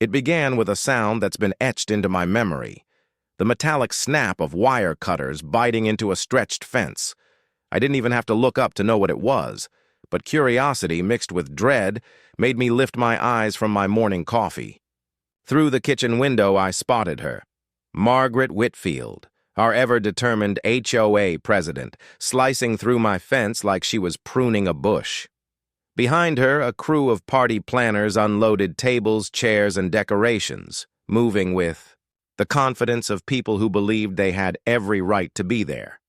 It began with a sound that's been etched into my memory, the metallic snap of wire cutters biting into a stretched fence. I didn't even have to look up to know what it was, but curiosity mixed with dread made me lift my eyes from my morning coffee. Through the kitchen window, I spotted her. Margaret Whitfield, our ever-determined HOA president, slicing through my fence like she was pruning a bush. Behind her, a crew of party planners unloaded tables, chairs, and decorations, moving with the confidence of people who believed they had every right to be there.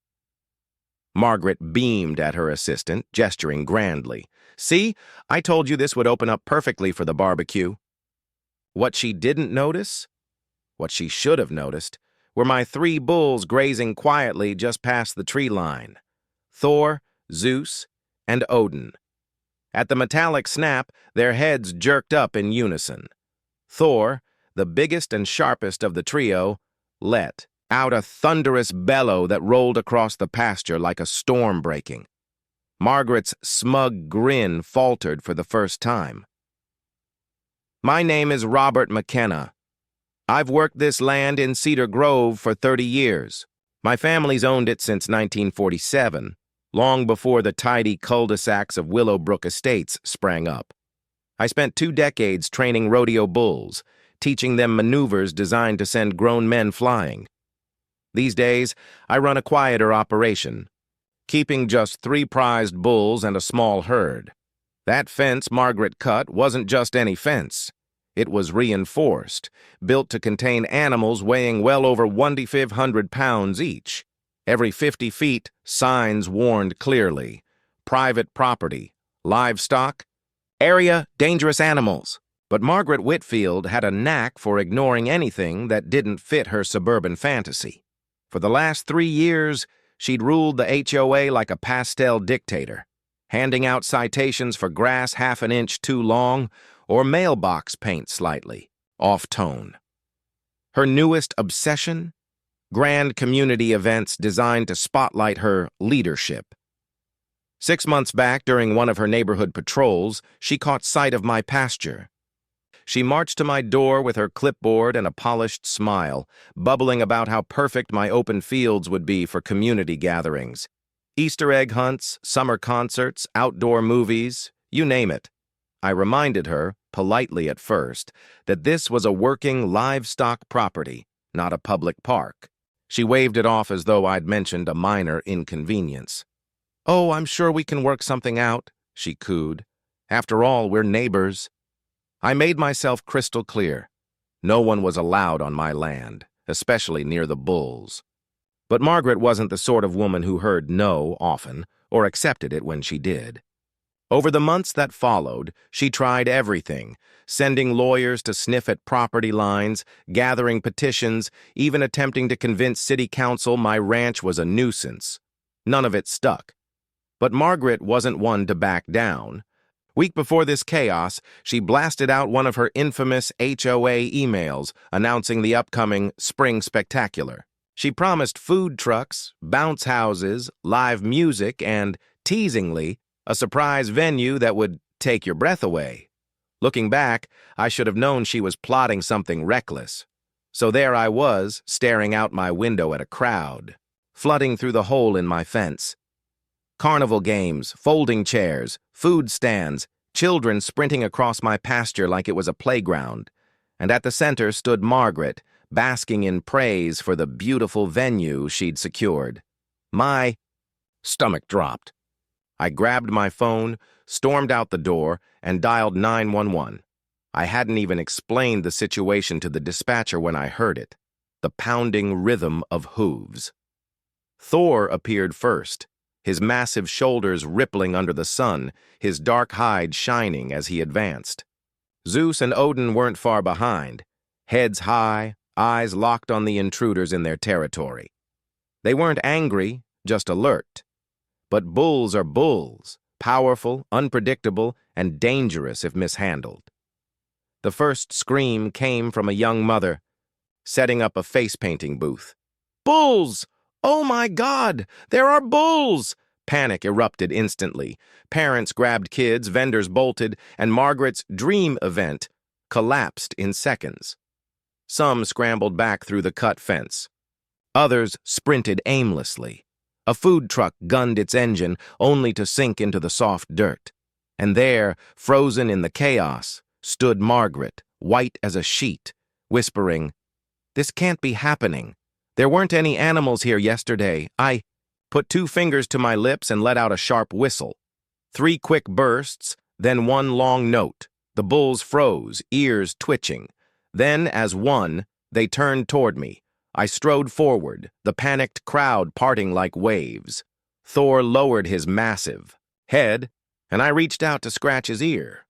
Margaret beamed at her assistant, gesturing grandly. "See, I told you this would open up perfectly for the barbecue." What she didn't notice, what she should have noticed, were my 3 bulls grazing quietly just past the tree line: Thor, Zeus, and Odin. At the metallic snap, their heads jerked up in unison. Thor, the biggest and sharpest of the trio, let out a thunderous bellow that rolled across the pasture like a storm breaking. Margaret's smug grin faltered for the first time. "My name is Robert McKenna. I've worked this land in Cedar Grove for 30 years. My family's owned it since 1947, long before the tidy cul-de-sacs of Willowbrook Estates sprang up. I spent 2 decades training rodeo bulls, teaching them maneuvers designed to send grown men flying. These days, I run a quieter operation, keeping just 3 prized bulls and a small herd. That fence Margaret cut wasn't just any fence. It was reinforced, built to contain animals weighing well over 1,500 pounds each. Every 50 feet, signs warned clearly: private property, livestock, area, dangerous animals. But Margaret Whitfield had a knack for ignoring anything that didn't fit her suburban fantasy. For the last 3 years, she'd ruled the HOA like a pastel dictator, handing out citations for grass half an inch too long or mailbox paint slightly off-tone. Her newest obsession? Grand community events designed to spotlight her leadership. 6 months back, during one of her neighborhood patrols, she caught sight of my pasture. She marched to my door with her clipboard and a polished smile, bubbling about how perfect my open fields would be for community gatherings. Easter egg hunts, summer concerts, outdoor movies, you name it. I reminded her, politely at first, that this was a working livestock property, not a public park. She waved it off as though I'd mentioned a minor inconvenience. "Oh, I'm sure we can work something out," she cooed. "After all, we're neighbors." I made myself crystal clear. No one was allowed on my land, especially near the bulls. But Margaret wasn't the sort of woman who heard no often, or accepted it when she did. Over the months that followed, she tried everything, sending lawyers to sniff at property lines, gathering petitions, even attempting to convince city council my ranch was a nuisance. None of it stuck. But Margaret wasn't one to back down. Week before this chaos, she blasted out one of her infamous HOA emails announcing the upcoming Spring Spectacular. She promised food trucks, bounce houses, live music, and, teasingly, a surprise venue that would take your breath away. Looking back, I should have known she was plotting something reckless. So there I was, staring out my window at a crowd, flooding through the hole in my fence. Carnival games, folding chairs, food stands, children sprinting across my pasture like it was a playground. And at the center stood Margaret, basking in praise for the beautiful venue she'd secured. My stomach dropped. I grabbed my phone, stormed out the door, and dialed 911. I hadn't even explained the situation to the dispatcher when I heard it, the pounding rhythm of hooves. Thor appeared first, his massive shoulders rippling under the sun, his dark hide shining as he advanced. Zeus and Odin weren't far behind, heads high, eyes locked on the intruders in their territory. They weren't angry, just alert. But bulls are bulls, powerful, unpredictable, and dangerous if mishandled. The first scream came from a young mother, setting up a face-painting booth. "Bulls! Oh my God! There are bulls!" Panic erupted instantly. Parents grabbed kids, vendors bolted, and Margaret's dream event collapsed in seconds. Some scrambled back through the cut fence. Others sprinted aimlessly. A food truck gunned its engine only to sink into the soft dirt. And there, frozen in the chaos, stood Margaret, white as a sheet, whispering, "This can't be happening. There weren't any animals here yesterday. I put 2 fingers to my lips and let out a sharp whistle. 3 quick bursts, then 1 long note. The bulls froze, ears twitching. Then, as one, they turned toward me. I strode forward, the panicked crowd parting like waves. Thor lowered his massive head, and I reached out to scratch his ear.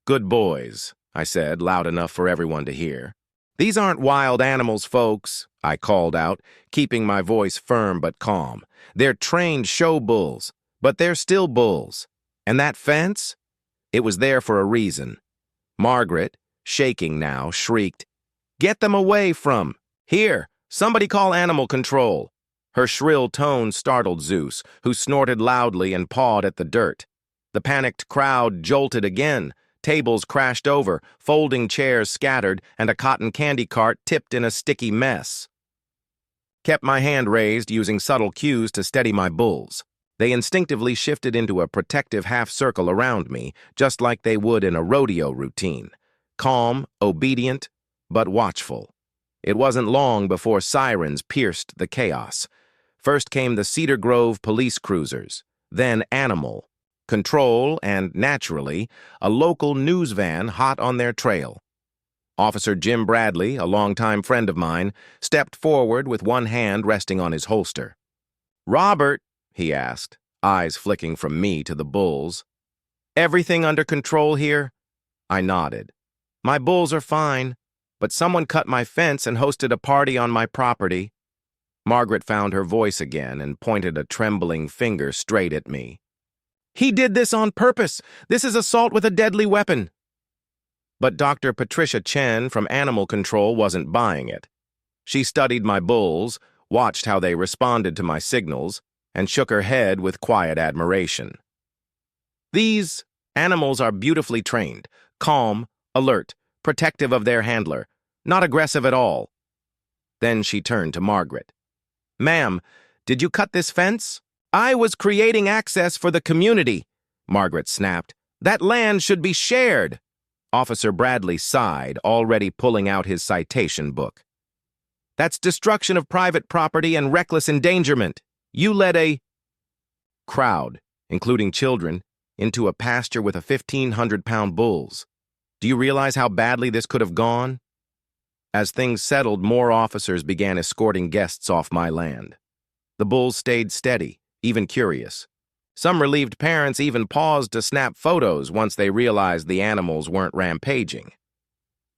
"Good boys," I said, loud enough for everyone to hear. "These aren't wild animals, folks," I called out, keeping my voice firm but calm. "They're trained show bulls, but they're still bulls. And that fence? It was there for a reason." Margaret, shaking now, shrieked, "Get them away from! Here, somebody call animal control!" Her shrill tone startled Zeus, who snorted loudly and pawed at the dirt. The panicked crowd jolted again. Tables crashed over, folding chairs scattered, and a cotton candy cart tipped in a sticky mess. Kept my hand raised, using subtle cues to steady my bulls. They instinctively shifted into a protective half-circle around me, just like they would in a rodeo routine. Calm, obedient, but watchful. It wasn't long before sirens pierced the chaos. First came the Cedar Grove police cruisers, then Animal Control, and, naturally, a local news van hot on their trail. Officer Jim Bradley, a longtime friend of mine, stepped forward with one hand resting on his holster. "Robert," he asked, eyes flicking from me to the bulls, "everything under control here?" I nodded. "My bulls are fine, but someone cut my fence and hosted a party on my property." Margaret found her voice again and pointed a trembling finger straight at me. "He did this on purpose. This is assault with a deadly weapon." But Dr. Patricia Chen from Animal Control wasn't buying it. She studied my bulls, watched how they responded to my signals, and shook her head with quiet admiration. "These animals are beautifully trained, calm, alert, protective of their handler, not aggressive at all." Then she turned to Margaret. "Ma'am, did you cut this fence?" "I was creating access for the community," Margaret snapped. "That land should be shared." Officer Bradley sighed, already pulling out his citation book. "That's destruction of private property and reckless endangerment. You led a crowd, including children, into a pasture with 1,500-pound bulls. Do you realize how badly this could have gone?" As things settled, more officers began escorting guests off my land. The bulls stayed steady, even curious. Some relieved parents even paused to snap photos once they realized the animals weren't rampaging.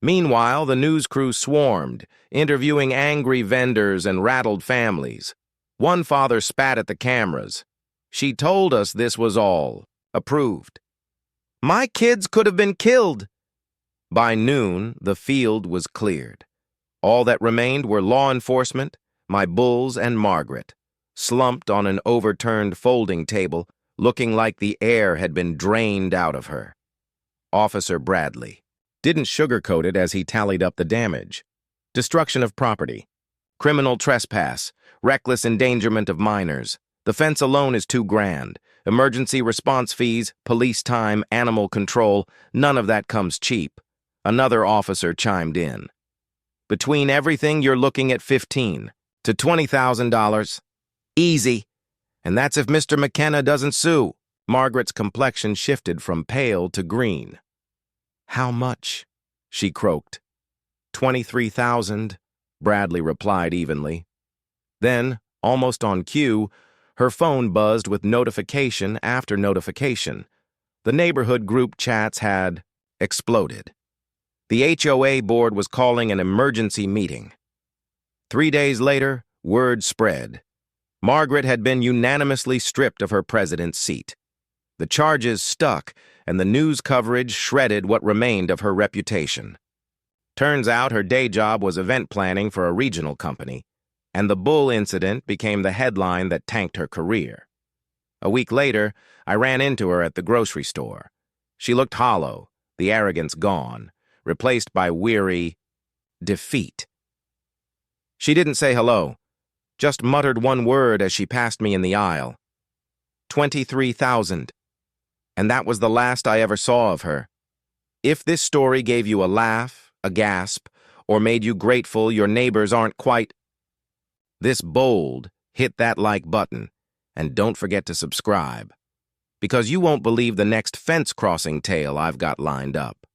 Meanwhile, the news crew swarmed, interviewing angry vendors and rattled families. One father spat at the cameras. "She told us this was all approved. My kids could have been killed." By noon, the field was cleared. All that remained were law enforcement, my bulls, and Margaret, slumped on an overturned folding table, looking like the air had been drained out of her. Officer Bradley didn't sugarcoat it as he tallied up the damage. Destruction of property, criminal trespass, reckless endangerment of minors. The fence alone is $2 grand. Emergency response fees, police time, animal control, none of that comes cheap. Another officer chimed in. "Between everything, you're looking at $15,000 to $20,000. Easy. And that's if Mr. McKenna doesn't sue." Margaret's complexion shifted from pale to green. "How much?" she croaked. $23,000, Bradley replied evenly. Then, almost on cue, her phone buzzed with notification after notification. The neighborhood group chats had exploded. The HOA board was calling an emergency meeting. 3 days later, word spread. Margaret had been unanimously stripped of her president's seat. The charges stuck, and the news coverage shredded what remained of her reputation. Turns out her day job was event planning for a regional company, and the bull incident became the headline that tanked her career. A week later, I ran into her at the grocery store. She looked hollow, the arrogance gone, replaced by weary defeat. She didn't say hello, just muttered one word as she passed me in the aisle. 23,000. And that was the last I ever saw of her. If this story gave you a laugh, a gasp, or made you grateful your neighbors aren't quite this bold, hit that like button, and don't forget to subscribe, because you won't believe the next fence-crossing tale I've got lined up.